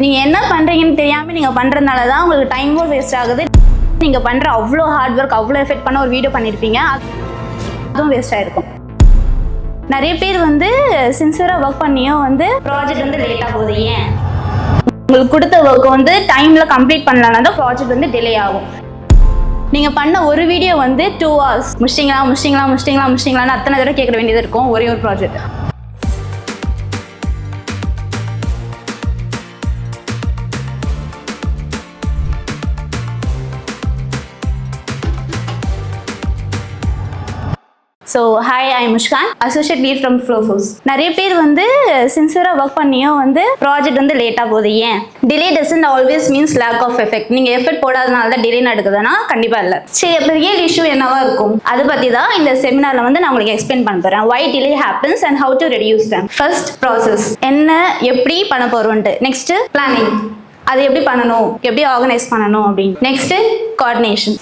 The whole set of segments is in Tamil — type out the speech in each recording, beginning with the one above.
நீங்கள் என்ன பண்ணுறீங்கன்னு தெரியாமல் நீங்கள் பண்ணுறதுனால தான் உங்களுக்கு டைமும் வேஸ்ட் ஆகுது. நீங்கள் பண்ணுற அவ்வளோ ஹார்ட் ஒர்க், அவ்வளோ எஃபெக்ட் பண்ண ஒரு வீடியோ பண்ணியிருப்பீங்க, அதுவும் வேஸ்ட் ஆகிருக்கும். நிறைய பேர் சின்சியராக ஒர்க் பண்ணியும் ப்ராஜெக்ட் லேட்டாக போகுது. ஏன்? உங்களுக்கு கொடுத்த ஒர்க் டைமில் கம்ப்ளீட் பண்ணலன்னா தான் ப்ராஜெக்ட் டிலே ஆகும். நீங்கள் பண்ண ஒரு வீடியோ 2 hours முடிச்சிங்களான்னு அத்தனை தடவை கேட்க வேண்டியது இருக்கும் ஒரே ஒரு project. So hi, I Muskan, associate lead from Flowforce. நிறைய பேர் சின்சியராக ஒர்க் பண்ணியும் ப்ராஜெக்ட் லேட்டாக போகுது. ஏன்? Delay doesn't always means lack of effect. நீங்கள் எஃபெக்ட் போடாதனால தான் டிலே நடக்குதுன்னா கண்டிப்பாக இல்லை. சரி, அப்போ ரியல் இஷ்யூ என்னவா இருக்கும்? அதை பற்றி தான் இந்த செமினாரில் நான் உங்களுக்கு எக்ஸ்பிளைன் பண்ண போகிறேன். Why delay happens and how to reduce them. First, process என்ன, எப்படி பண்ண போகிறோன்ட்டு. நெக்ஸ்ட்டு பிளானிங், அது எப்படி பண்ணணும், எப்படி ஆர்கனைஸ் பண்ணணும் அப்படின்னு. Next coordination.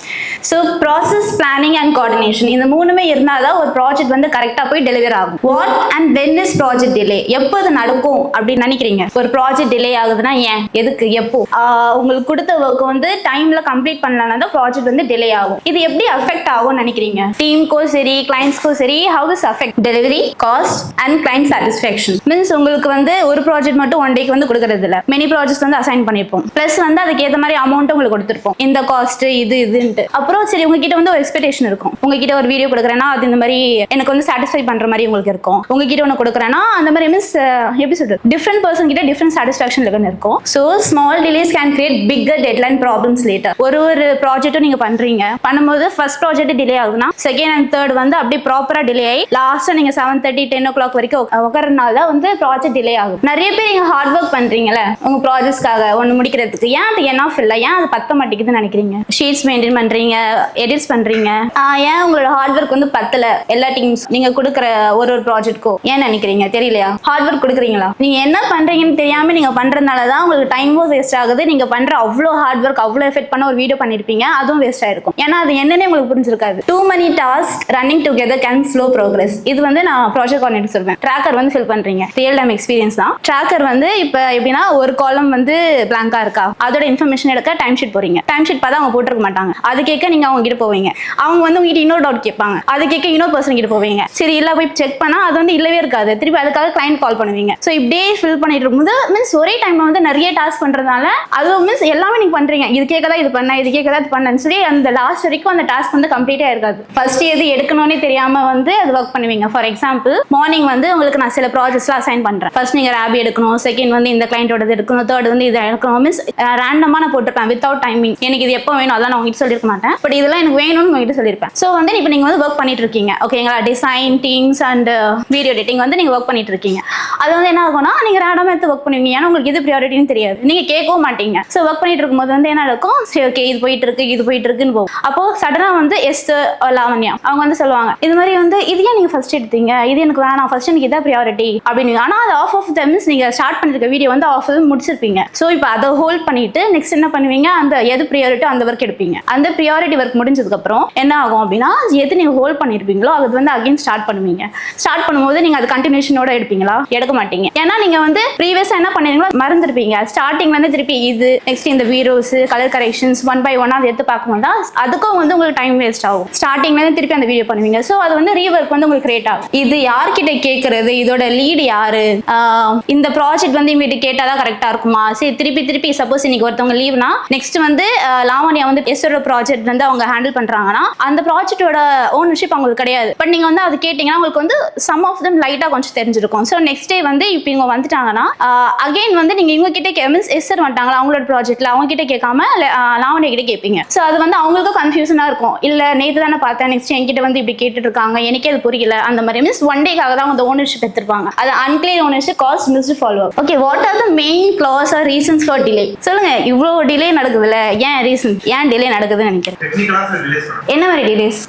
So process, planning and coordination, இந்த மூணுமே இருந்தால் தான் ஒரு ப்ராஜெக்ட் கரெக்டாக போய் டெலிவர் ஆகும். What and when is project delay? எப்போ அது நடக்கும் அப்படின்னு நினைக்கிறீங்க? ஒரு ப்ராஜெக்ட் டிலே ஆகுதுன்னா ஏன், எதுக்கு, எப்போ? உங்களுக்கு கொடுத்த ஒர்க் டைமில் கம்ப்ளீட் பண்ணலன்னா தான் ப்ராஜெக்ட் டிலே ஆகும். இது எப்படி அஃபெக்ட் ஆகும்னு நினைக்கிறீங்க? டீமுக்கும் சரி, கிளைண்ட்ஸ்க்கும் சரி, how is affect delivery, cost and client satisfaction. Means உங்களுக்கு ஒரு ப்ராஜெக்ட் மட்டும் 1 டேக்கு கொடுக்கறது இல்லை, மெனி ப்ராஜெக்ட்ஸ் அசைன் பண்ணியிருப்போம். ப்ளஸ் அதுக்கு ஏற்ற மாதிரி அமௌண்ட் உங்களுக்கு கொடுத்துருப்போம், இந்த காஸ்ட் இதுன்ட்டு. அப்புறம் சரி, உங்ககிட்ட ஒரு எக்ஸ்பெக்டேஷன் இருக்கும். உங்ககிட்ட ஒரு வீடியோ கொடுக்குறேன்னா அது இந்த மாதிரி எனக்கு சாட்டிஸ்ஃபை பண்ற மாதிரி உங்களுக்கு இருக்கும். உங்ககிட்ட ஒன்று கொடுக்குறேன்னா அந்த மாதிரி மீன்ஸ் எப்படி சொல்றது, டிஃப்ரெண்ட் பர்சன் கிட்ட டிஃப்ரெண்ட் சாட்டிஸ்ஃபேக்ஷன் லெவல் இருக்கும். So small delays can create bigger deadline problems later. ஒரு ப்ராஜெக்ட்டும் நீங்க பண்ணும்போது ஃபர்ஸ்ட் ப்ராஜெக்ட் டிலே ஆகுதுன்னா செகண்ட் அண்ட் தேர்ட் அப்படியே ப்ராப்பரா டிலே ஆகி லாஸ்டா நீங்க 7:30 10 o'clock வரைக்கும் உட்காரனால தான் ப்ராஜெக்ட் டிலே ஆகும். நிறைய பேர் நீங்க ஹார்ட் ஒர்க் பண்றீங்கல்ல உங்க ப்ராஜெக்ட்ஸ்க்காக ஒன்று முடிக்கிறதுக்கு, ஏன் அது எனாஃப் இல்லை, ஏன் அது பத்த மாட்டேங்குதுன்னு நினைக்கிறீங்க? ஷீட்ஸ் மெயின்டைன் பண்றீங்க, எடிட்ஸ் பண்றீங்க, ஏன் உங்களோட ஹார்ட் ஒர்க் பத்தல? எல்லா டீம்ஸ் நீங்க கொடுக்குற ஒரு ப்ராஜெக்ட்க்கும் ஏன் நினைக்கிறீங்க? தெரியலையா? ஹார்ட் ஒர்க் கொடுக்குறீங்களா? நீங்க என்ன பண்றீங்கன்னு தெரியாம நீங்க பண்றதுனால தான் உங்களுக்கு டைமும் வேஸ்ட் ஆகுது. நீங்க பண்ற அவ்வளோ ஹார்ட் ஒர்க், அவ்வளோ எஃபெக்ட் பண்ண ஒரு வீடியோ பண்ணிருப்பீங்க, அதுவும் வேஸ்ட் ஆயிருக்கும். ஏன்னா அது என்னன்னே உங்களுக்கு புரிஞ்சிருக்காது. Too many tasks running together can slow progress. இது நான் ப்ராஜெக்ட் கோஆர்டினேட்டர் சொல்வேன். ட்ராக்கர் ஃபில் பண்றீங்க, ரியல் டைம் எக்ஸ்பீரியன்ஸ் தான். ட்ராக்கர் இப்போ எப்படின்னா ஒரு காலம் பிளாங்கா இருக்கா, அதோட இன்ஃபர்மேஷன் எடுக்க டைம் ஷீட் போறீங்க. டைம் ஷீட் பார்த்தா அவங்க போட்டிருக்க மாட்டாங்க. அது கேட்க நீங்க அவங்க கிட்ட போவீங்க. அவங்க உங்ககிட்ட இன்னொரு டவுட் கேட்பாங்க, அது கேட்க இன்னொரு பர்சன் கிட்ட போவீங்க. சரி, இல்ல போய் செக் பண்ணா அது இல்லவே இருக்காது. திருப்பி அதுக்காக கிளைண்ட் கால் பண்ணுவீங்க. ஸோ இப்படியே ஃபில் பண்ணிட்டு இருக்கும்போது மீன்ஸ் ஒரே டைம்ல நிறைய டாஸ்க் பண்றதுனால அது மீன்ஸ் எல்லாமே நீங்க பண்றீங்க. இது கேட்கதா இது பண்ண, இது கேட்கதா இது பண்ணன்னு சொல்லி அந்த லாஸ்ட் வரைக்கும் அந்த டாஸ்க் கம்ப்ளீட்டா இருக்காது. ஃபர்ஸ்ட் எது எடுக்கணும்னே தெரியாம அது ஒர்க் பண்ணுவீங்க. ஃபார் எக்ஸாம்பிள், மார்னிங் உங்களுக்கு நான் சில ப்ராஜெக்ட்ஸ்லாம் அசைன் பண்றேன். ஃபர்ஸ்ட் நீங்க ராபி எடுக்கணும், செகண்ட் இந்த கிளைண்டோட எடுக்கணும், தேர்ட் இது எடுக்கணும். மீன்ஸ் ரேண்டமா நான் போட்டிருப்பேன் வித்தவுட் டைமிங். எனக்கு இது எப்போ வேணும் அதெல்லாம் நான் உங்ககிட்ட சொல்லிருக்க மாட்டேன். பட் இதெல்லாம் எனக்கு வேணும்னு உங்ககிட்ட சொல்லியிருப்பேன். ஸோ இப்போ நீங்க ஒர்க் பண்ணிட்டு இருக்கீங்க, ஓகேங்களா? Design, teams and video editing நீங்க ஒர்க் பண்ணிட்டு இருக்கீங்க. அது என்ன ஆகும்னா நீங்க ரேண்டமா எடுத்து ஒர்க் பண்ணுவீங்க. ஏன்னா உங்களுக்கு இது ப்ரியாரிட்டின்னு தெரியாது, நீங்க கேட்கவும் மாட்டீங்க. ஸோ ஒர்க் பண்ணிட்டு இருக்கும்போது என்ன நடக்கும், சரி ஓகே இது போயிட்டு இருக்குன்னு போகும். அப்போ சடனா எஸ் லாவண்யா அவங்க சொல்லுவாங்க, இது மாதிரி இது ஏன் நீங்க ஃபர்ஸ்ட் எடுத்தீங்க, இது எனக்கு வேணாம், ஃபர்ஸ்ட் எனக்கு இதான் ப்ரியாரிட்டி அப்படின்னு. ஆனா அது ஆஃப் ஆஃப் த மீன்ஸ் நீங்க ஸ்டார்ட் பண்ணிருக்க வீடியோ ஆஃப் முடிச்சிருப்பீங்க. ஸோ இப்போ அதை ஹோல்ட் பண்ணிட்டு நெக்ஸ்ட் என்ன பண்ணுவீங்க, அந்த எது ப்ரியாரிட்டி அந்த ஒர்க் எடுப்பீங்க. அந்த ப்ரியாரிட்டி ஒர்க் முடிஞ்சதுக்கு அப்புறம் என்ன ஆகும் அப்படின்னா, எது நீங்க ஹோல்ட் பண்ணிருப்பீங்களோ அது அகைன் ஸ்டார்ட் பண்ணுவீங்க. ஸ்டார்ட் பண்ணும்போது நீங்க அது கண்டினியூஷனோட எடுப்பீங்களா? எடுக்க மாட்டீங்க. ஏன்னா நீங்க ப்ரீவியஸா என்ன பண்ணீங்களோ மறந்துருப்பீங்க. ஸ்டார்டிங்ல திருப்பி இது நெக்ஸ்ட் இந்த வீடியோஸ் கலர் கரெக்ஷன்ஸ் 1 by 1 எடுத்து பார்க்கும்போது அதுக்கும் உங்களுக்கு டைம் வேஸ்ட் ஆகும். ஸ்டார்டிங்ல திருப்பி அந்த வீடியோ பண்ணுவீங்க. ஸோ அது ரீவொர்க் உங்களுக்கு கிரியேட் ஆகும். இது யார்கிட்ட கேட்கறது, இதோட லீடு யாரு, இந்த ப்ராஜெக்ட் இவங்க கேட்டாதான் கரெக்டா இருக்குமா? சரி, திருப்பி சப்போஸ் இன்னைக்கு ஒருத்தவங்க லீவ்னா நெக்ஸ்ட் லாவண்யா எஸ்ஓட ப்ராஜெக்ட் அவங்க ஹேண்டில் பண்றாங்கன்னா அந்த ப்ராஜெக்டோட ஓனர்ஷிப் அவங்களுக்கு கிடையாது. பட் நீங்க அது கேட்டீங்கன்னா உங்களுக்கு சம் ஆஃப் தம் லைட்டா கொஞ்சம் தெரிஞ்சிருக்கும். ஸோ நெக்ஸ்ட் டே இப்போ இவங்க வந்துட்டாங்கன்னா அகைன் நீங்க இவங்க கிட்ட மீன்ஸ் எஸ்ஆர் வந்துட்டாங்களா அவங்களோட ப்ராஜெக்ட்ல அவங்க கிட்ட கேட்காம லாவண்யா கிட்ட கேட்பீங்க. ஸோ அது அவங்களுக்கும் கன்ஃபியூஷனா இருக்கும். இல்ல நேற்று தானே பார்த்தேன், நெக்ஸ்ட் என்கிட்ட இப்படி கேட்டுட்டு இருக்காங்க, எனக்கே அது புரியல. அந்த மாதிரி மீன்ஸ் 1 டேக்காக தான் அந்த ஓனர்ஷிப் எடுத்திருப்பாங்க. அது unclear ownership, cost missed follow up. Okay, what are the main class or reasons for delay? சொல்லுங்க, இவ்வளோ டிலே நடக்குதுல்ல, ஏன் ரீசன், ஏன் டிலே நடக்குதுன்னு நினைக்கிறேன்? என்ன மாதிரி டிலேஸ்?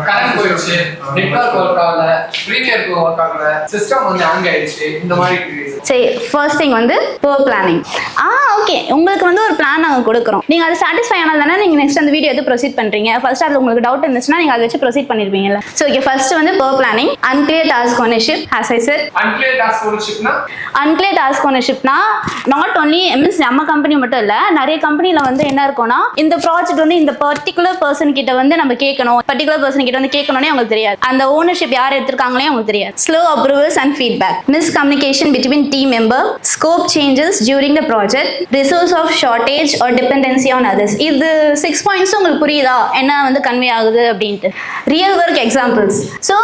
கரண்ட் போயிடுச்சு, நெட்வொர்க் ஒர்க் ஆகல, ப்ரீமியர் ஒர்க் ஆகல, சிஸ்டம் ஹேங் ஆயிடுச்சு, இந்த மாதிரி. சரி, first thing poor planning. Okay உங்களுக்கு வந்து ஒரு பிளான் நாங்கள் கொடுக்குறோம். நீங்கள் அது சாட்டிஸ்ஃபை ஆனால் தானே நீங்கள் நெக்ஸ்ட் அந்த வீடியோ எது ப்ரொசீட் பண்ணுறீங்க. ஃபர்ஸ்ட் அது உங்களுக்கு டவுட் இருந்துச்சுன்னா நீங்கள் அதை வச்சு ப்ரொசீட் பண்ணிருப்பீங்கல்ல. ஸோ ஓகே ஃபர்ஸ்ட் வந்து per planning, unclear task ownership, as I said. unclear task ownershipனா நாட் ஒன்லி மீன்ஸ் நம்ம கம்பெனி மட்டும் இல்லை, நிறைய கம்பெனியில் வந்து என்ன இருக்கும்னா இந்த ப்ராஜெக்ட் வந்து இந்த பர்டிகுலர் பர்சன் கிட்ட வந்து நம்ம கேட்கணும், பர்டிகுலர் பர்சன் கிட்ட வந்து கேட்கணும்னே அவங்களுக்கு தெரியாது. அந்த ஓனர்ஷிப் யார் எடுத்திருக்காங்களே அவங்களுக்கு தெரியாது. Slow approvals and feedback, miscommunication between team member, scope changes during the project, resource of shortage or dependency on others. இது 6 பாயிண்ட்ஸ் உங்களுக்கு புரியுதா என்ன வந்து கன்வே ஆகுது அப்படின்ட்டு. Real work examples. So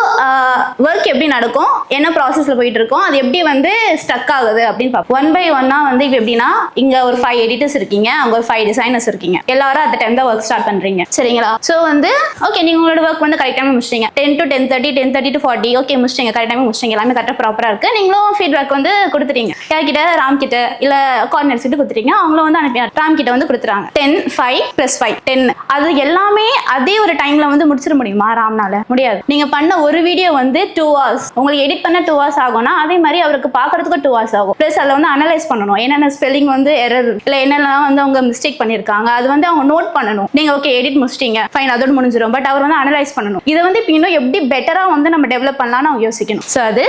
work எப்படி நடக்கும், என்ன ப்ராசஸில் போயிட்டு இருக்கோம், அது எப்படி வந்து ஸ்டக் ஆகுது அப்படின்னு பார்ப்போம். 1 by 1 வந்து இப்போ எப்படின்னா இங்கே ஒரு 5 எடிட்டர்ஸ் இருக்கீங்க, அங்கே ஒரு 5 டிசைனர்ஸ் இருக்கீங்க, எல்லாரும் அந்த டைம் தான் ஒர்க் ஸ்டார்ட் பண்ணுறீங்க சரிங்களா. ஸோ வந்து ஓகே நீங்கள் உங்களோட ஒர்க் வந்து கரெக்ட் டைம் முடிச்சிட்டீங்க. 10 to 10:30, 10:30 to 40 ஓகே முடிச்சிட்டீங்க, கரெக்ட் டைம் முடிச்சிட்டீங்க, எல்லாமே கரெக்டாக ப்ராப்பராக இருக்குது. நீங்களும் ஃபீட்பேக் வந்து கொடுத்துட்டீங்க யார்கிட்ட, ராம் கிட்ட இல்லை கோஆர்டினேட்டர்ஸ் கிட்ட கொடுத்துட்டீங்க, அவங்களும் வந்து அனுப்பி ராம் கிட்ட வந்து கொடுத்துறாங்க. 10, 5 + 5 10. அது எல்லாமே அதே ஒரு டைம்ல வந்து முடிச்சிட முடியுமா ராம்னால? முடியாது. நீங்க பண்ண ஒரு வீடியோ வந்து 2 hours, உங்களுக்கு எடிட் பண்ண 2 hours ஆகும்னா அதே மாதிரி அவருக்கு பார்க்கறதுக்கு 2 hours ஆகும். ப்ளஸ் அதில் வந்து அனலைஸ் பண்ணணும், என்னென்ன ஸ்பெல்லிங் வந்து எரர் இல்லை என்னெல்லாம் வந்து அவங்க மிஸ்டேக் பண்ணியிருக்காங்க அது வந்து அவங்க நோட் பண்ணணும். நீங்க ஓகே எடிட் முடிச்சிட்டீங்க ஃபைன் அதோட முடிஞ்சிடும், பட் அவர் வந்து அனலைஸ் பண்ணணும். இதை வந்து இப்போ இன்னும் எப்படி பெட்டரா வந்து நம்ம டெவலப் பண்ணலாம்னு அவங்க யோசிக்கணும். ஸோ அது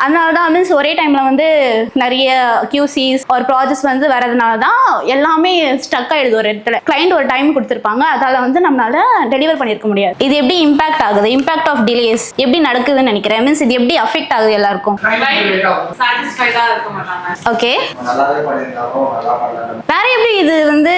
அதனால தான் மீன்ஸ் ஒரே டைம்ல வந்து நிறைய QCs ஒரு ப்ராஜெக்ட்ஸ் வந்து வரதுனால தான் எல்லாமே ஸ்டக் ஆயிடுது ஒரு இடத்துல. கிளைண்ட் ஒரு டைம் கொடுத்துருப்பாங்க, அதால வந்து நம்மளால டெலிவர் பண்ணிருக்க முடியாது. இது எப்படி இம்பாக்ட் ஆகுது, இம்பாக்ட் ஆஃப் டிலேஸ் எப்படி நடக்குதுன்னு நினைக்கிறேன். மீன்ஸ் இது எப்படி அஃபெக்ட் ஆகுது எல்லாருக்கும். ஓகே வேற எப்படி இது வந்து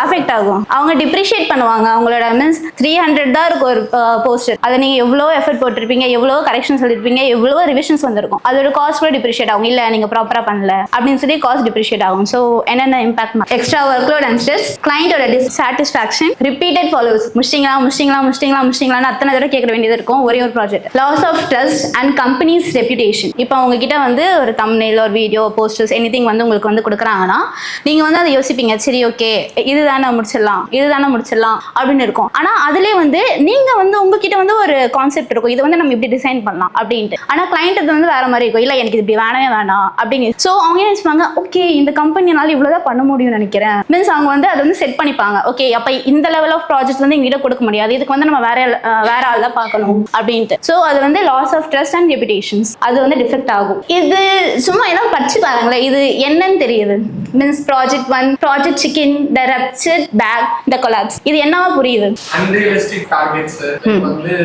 அஃபெக்ட் ஆகும், அவங்க டிப்ரிஷியேட் பண்ணுவாங்க அவங்களோட மீன்ஸ் 300 தான் இருக்கும் ஒரு போஸ்டர், அதை நீங்க எவ்வளோ எஃபர்ட் போட்டிருப்பீங்க, எவ்வளோ கரெக்ஷன் சொல்லிருப்பீங்க, எவ்வளோ ரிவிஷன்ஸ் வந்திருக்கும், அதோட காஸ்ட் கூட டிப்ரிஷியேட் ஆகும். இல்ல நீங்க ப்ராப்பரா பண்ணல அப்படின்னு சொல்லி காஸ்ட் டிப்ரிஷியேட் ஆகும். ஸோ என்னென்ன impact, extra work load and stress, கிளைண்டோட டிஸ்சாட்டிஸ்ஃபேக்ஷன், ரிப்பீட்டட் ஃபாலோவர்ஸ், முடிச்சிங்களா அத்தனை தடவை கேட்க வேண்டியது இருக்கும் ஒரே ஒரு project, loss of trust and company's reputation. இப்போ உங்ககிட்ட வந்து ஒரு தம்ப்நெயில் ஒரு வீடியோ போஸ்டர்ஸ் எனிதிங் வந்து உங்களுக்கு வந்து கொடுக்குறாங்கன்னா நீங்க வந்து அதை யோசிப்பீங்க, சரி ஓகே இதுதானே முடிச்சிடலாம் அப்படின்னு இருக்கும். ஆனா அதுலேயே வந்து நீங்க வந்து உங்ககிட்ட வந்து ஒரு கான்செப்ட் இருக்கும், இது வந்து நம்ம இப்படி டிசைன் பண்ணலாம் அப்படின்ட்டு. ஆனா கிளைண்ட் வந்து வேற மாதிரி இருக்கும், இல்லை எனக்கு இது இப்படி வேணவே வேணாம் அப்படின்னு. ஸோ அவங்க என்ன நினைப்பாங்க, ஓகே இந்த கம்பெனினால இவ்வளோதான் பண்ண முடியும்னு நினைக்கிறேன். மீன்ஸ் அவங்க வந்து அதை வந்து செட் பண்ணிப்பாங்க, ஓகே அப்போ இந்த லெவல் ஆஃப் ப்ராஜெக்ட் வந்து எங்ககிட்ட கொடுக்க முடியாது, இதுக்கு வந்து நம்ம வேற ஆள் தான் பார்க்கணும் அப்படின்ட்டு. ஸோ அது வந்து லாஸ் ஆஃப் ட்ரஸ்ட் அண்ட் ரெப்யூட்டேஷன்ஸ் அது வந்து டிஃபெக்ட் ஆகும். இது சும்மா எல்லாம் படிச்சு பாருங்களேன், இது என்னன்னு தெரியுது. மீன்ஸ் ப்ராஜெக்ட் 1, ப்ராஜெக்ட் சிக்கன், த ரப்சர்ட் பேக், த கொலாப்ஸ், இது என்னவா புரியுது. அன்ரியலிஸ்டிக் டார்கெட்ஸ் வந்து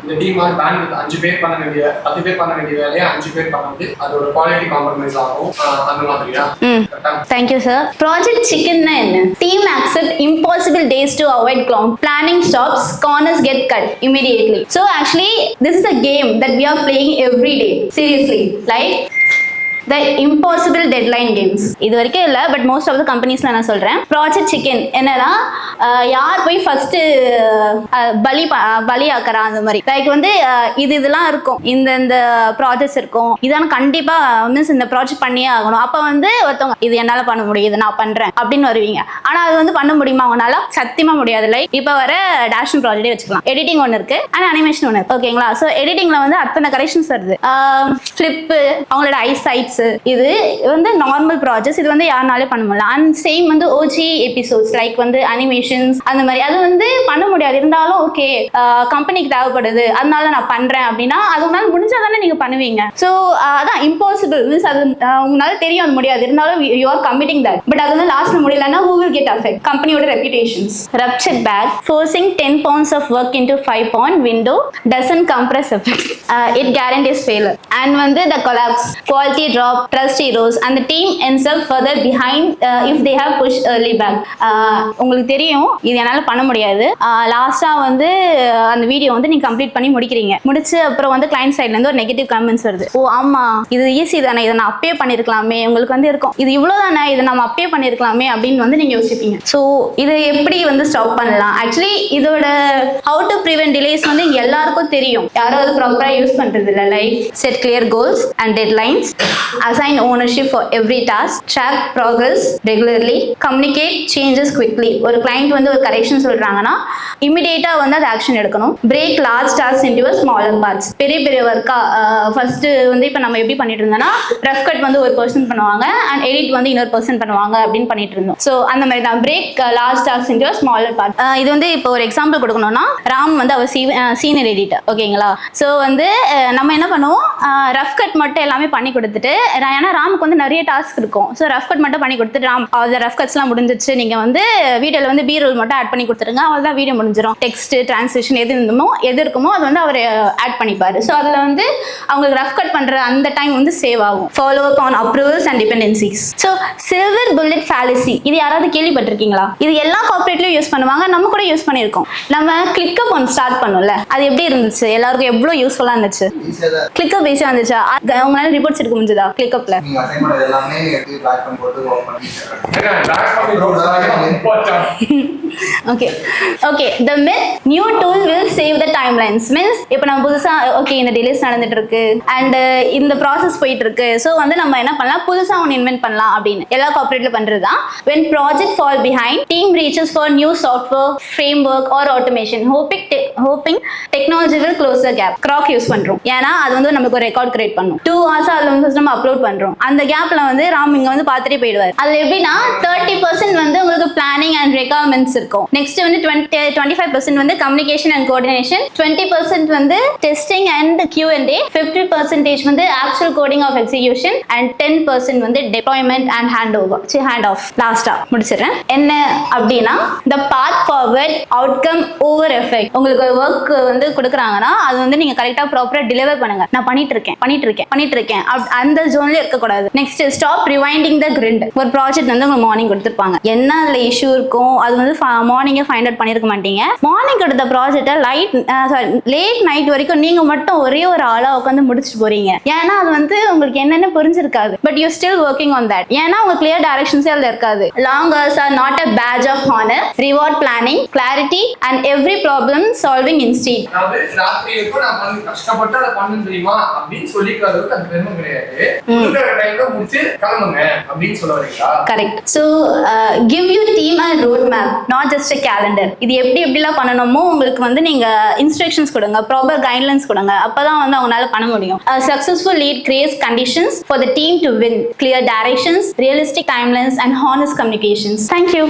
இந்த டீம் ஆர் பேண்ட் 5 பேர் பண்ண வேண்டிய 10 பேர் பண்ண வேண்டிய வேலையை 5 பேர் பண்ணுது, அதோட குவாலிட்டி காம்ப்ரமைஸ் ஆகும் அந்த மாதிரியா. Thank you sir. ப்ராஜெக்ட் சிக்கன்னா என்ன? Team accept impossible days to avoid cloud, planning stops, corners get cut immediately. So actually this is a game that we are playing every day, seriously, like the impossible deadline games. இது வரைக்கும் இல்லை, பட் மோஸ்ட் ஆஃப் த கம்பெனிஸ்ல நான் சொல்றேன். ப்ராஜெக்ட் சிக்கன் என்னன்னா யார் போய் ஃபர்ஸ்ட் பலி ஆக்குறா அந்த மாதிரி. லைக் வந்து இதெல்லாம் இருக்கும், இந்த ப்ராஜெக்ட்ஸ் இருக்கும், இதான கண்டிப்பா மீன்ஸ் இந்த ப்ராஜெக்ட் பண்ணியே ஆகணும். அப்ப வந்து ஒருத்தவங்க இது என்னால பண்ண முடியும், இது நான் பண்றேன் அப்படின்னு வருவீங்க. ஆனா அது வந்து பண்ண முடியுமா அவங்களால? சத்தியமா முடியாது. லைக் இப்ப வர டேஷன் ப்ராஜெக்டே வச்சுக்கலாம், எடிட்டிங் ஒன்று இருக்கு அண்ட் அனிமேஷன் ஒன்று இருக்கு, ஓகேங்களா. ஸோ எடிட்டிங்ல வந்து அத்தனை கரெக்ஷன்ஸ் வருது, ஃபிளிப், அவங்களோட ஐசைட்ஸ், இது வந்து நார்மல் ப்ராஜெக்ட்ஸ், இது வந்து யாருனாலே பண்ண முடியல. அண்ட் சேம் வந்து OG எபிசோட்ஸ் லைக் வந்து அனிமேஷன்ஸ் அந்த மாதிரி அது வந்து பண்ண முடியாது. இருந்தாலும் ஓகே கம்பெனிக்கு தேவைப்படுது அதனால நான் பண்றேன் அப்படின்னா அது உங்களால முடிஞ்சாதானே நீங்க பண்ணுவீங்க. ஸோ அதான் இம்பாசிபிள் மீன்ஸ் அது உங்களால தெரியும் அது முடியாது, இருந்தாலும் you are committing that. But அது வந்து லாஸ்ட்ல முடியலன்னா who will get affect? கம்பெனியோட ரெப்யூட்டேஷன்ஸ். ரப்சர்ட் back, forcing 10 pounds of work into 5-pound window doesn't compress effect. It guarantees failure. And வந்து the collapse, quality drop, trust heroes, and the team ends up further behind if they have pushed early back. உங்களுக்கு தெரியும் இது என்னால் பண்ண முடியாது, லாஸ்ட்டாக வந்து அந்த வீடியோ வந்து நீங்கள் கம்ப்ளீட் பண்ணி முடிச்சு அப்புறம் வந்து கிளைண்ட் சைட்லேருந்து ஒரு நெகட்டிவ் கமெண்ட்ஸ் வருது. ஓ ஆமாம் இது ஈஸி தானே, இதை நான் அப்பே பண்ணியிருக்கலாமே, உங்களுக்கு வந்து இருக்கும் இது இவ்வளோ தானே, இதை நம்ம அப்பே பண்ணியிருக்கலாமே அப்படின்னு வந்து நீங்கள் யோசிப்பீங்க. ஸோ இதை எப்படி வந்து ஸ்டாப் பண்ணலாம்? ஆக்சுவலி இதோட ஹவு டு ப்ரிவென்ட் டிலேஸ் வந்து எல்லாருக்கும் தெரியும், யாரும் அது ப்ராப்பராக யூஸ் பண்ணுறது இல்லை. Like set clear goals and deadlines, assign ownership for every task, track progress regularly, communicate changes quickly. ஒரு client வந்து ஒரு correction சொல்றாங்கன்னா immediate-ஆ வந்து அது action எடுக்கணும். break large tasks into a smaller parts. பெரிய பெரிய ஒர்க்கா ஃபர்ஸ்ட் வந்து இப்போ நம்ம எப்படி பண்ணிட்டு இருந்தோம்னா ரஃப் கட் வந்து ஒரு பர்சன் பண்ணுவாங்க அண்ட் எடிட் வந்து இன்னொரு பர்சன் பண்ணுவாங்க அப்படின்னு பண்ணிட்டு இருந்தோம். ஸோ அந்த மாதிரி தான் break large tasks into a smaller part. இது வந்து இப்போ ஒரு எக்ஸாம்பிள் கொடுக்கணும்னா ராம் வந்து அவர் சீனியர் எடிட்டர் ஓகேங்களா. ஸோ வந்து நம்ம என்ன பண்ணுவோம் ரஃப் கட் மட்டும் எல்லாமே பண்ணி கொடுத்துட்டு ஏன்னா ராமுக்கு வந்து நிறைய டாஸ்க் இருக்கும். ஸோ ரஃப் கட் மட்டும் பண்ணி கொடுத்துட்டு ராம் அந்த ரஃப் கட்ஸ்லாம் முடிஞ்சிச்சு நீங்கள் வந்து வீடியோவில் வந்து பி ரோல் மட்டும் ஆட் பண்ணி கொடுத்துருங்க அவள் தான் வீடியோ முடிஞ்சிடும். டெக்ஸ்ட் டிரான்ஸ்லேஷன் எது இருக்குமோ அது வந்து அவர் ஆட் பண்ணிப்பாரு. ஸோ அதில் வந்து அவங்களுக்கு ரஃப் கட் பண்ணுற அந்த டைம் வந்து சேவ் ஆகும். Follow up on approvals and dependencies. So silver bullet fallacy இது யாராவது கேள்விப்பட்டிருக்கீங்களா? இது எல்லா கார்பரேட்லையும் யூஸ் பண்ணுவாங்க, நம்ம கூட யூஸ் பண்ணியிருக்கோம். நம்ம கிளிக்கப் ஒன்று ஸ்டார்ட் பண்ணோம்ல அது எப்படி இருந்துச்சு, எல்லாருக்கும் எவ்வளோ யூஸ்ஃபுல்லாக இருந்துச்சு? கிளிக்கப் ஈஸியாக இருந்துச்சா? உங்களால ரிப்போர்ட்ஸ் எடுக்க முடிஞ்சதா கிளிக்கப்ல? Okay okay the myth new tool will save the timelines means இப்போ நம்ம புதுசா ஓகே இந்த டிலேஸ் நடந்துட்டு இருக்கு அண்ட் இந்த ப்ராசஸ் போயிட்டு இருக்கு. ஸோ வந்து நம்ம என்ன பண்ணலாம் புதுசா ஒன்று இன்வென்ட் பண்ணலாம் அப்படின்னு எல்லா கார்பரேட்ல பண்றது தான். when project fall behind team reaches for new software framework or automation hoping technology will close the gap. croc use பண்றோம் ஏன்னா அது வந்து நமக்கு ஒரு ரெக்கார்ட் கிரியேட் பண்ணும் 2 hours அதுல வந்து நம்ம அப்லோட் பண்றோம். அந்த கேப்ல வந்து ராம் இங்க வந்து பார்த்துட்டே போயிடுவார். அதுல எப்படின்னா 30% வந்து உங்களுக்கு பிளானிங் அண்ட் ரெக்வயர்மெண்ட்ஸ் இருக்கும். நெக்ஸ்ட் வந்து 25% வந்து கம்யூனிகேஷன் அண்ட் கோஆர்டினேஷன், 20% வந்து டெஸ்டிங் அண்ட் Q&A, 50% வந்து actual coding of execution and 10% வந்து டெப்ளாய்மெண்ட் அண்ட் ஹேண்ட் ஆஃப். லாஸ்டா முடிச்சிடுறேன். என்ன அப்படின்னா the path forward outcome over effect. உங்களுக்கு ஒரு ஒர்க் வந்து கொடுக்குறாங்கன்னா அது வந்து நீங்க கரெக்டா ப்ராப்பரா டெலிவர் பண்ணுங்க. நான் பண்ணிட்டு இருக்கேன் அந்த ஜோன்ல இருக்கக்கூடாது. நெக்ஸ்ட் ஸ்டாப் ரிவைண்டிங் த கிரிண்ட். ஒரு ப்ராஜெக்ட் வந்து உங்களுக்கு மார்னிங் கொடுத்துருப்பாங்க, என்ன அதுல இஷ்யூ இருக்கும் அது வந்து மார்னிங்கே ஃபைண்ட் அவுட் பண்ணிருக்க மாட்டீங்க. மார்னிங் கொடுத்த ப்ராஜெக்டை லேட் நைட் வரைக்கும் நீங்க மட்டும் ஒரே ஒரு ஆளா உட்காந்து முடிச்சுட்டு போறீங்க. ஏன்னா அது வந்து உங்களுக்கு என்னென்ன புரிஞ்சிருக்காது. But you still working on that. ஏன்னா உங்க கிளியர் டைரக்ஷன்ஸே அதுல இருக்காது. Long hours are not a badge of honour, reward planning, clarity and every problem solving instead. ராத்திரி வரைக்கும் நான் பண்ணி கஷ்டப்பட்டு அதை பண்ண தெரியுமா அப்படின்னு சொல்லிக்கிறதுக்கு அது பெருமை கிடையாது. டைம்ல முடிச்சு கிளம்புங்க அப்படின்னு சொல்ல வரீங்களா? Correct. So give you team a road map, not just a calendar. இது எப்படிலாம் பண்ணணுமோ உங்களுக்கு வந்து நீங்க இன்ஸ்ட்ரக்ஷன்ஸ் கொடுங்க, ப்ராப்பர் கைட்லைன்ஸ் கொடுங்க. அப்பதான் வந்து அவங்களால பண்ண முடியும். A successful lead creates conditions for the team to win, clear directions, realistic timelines and honest communications. Thank you.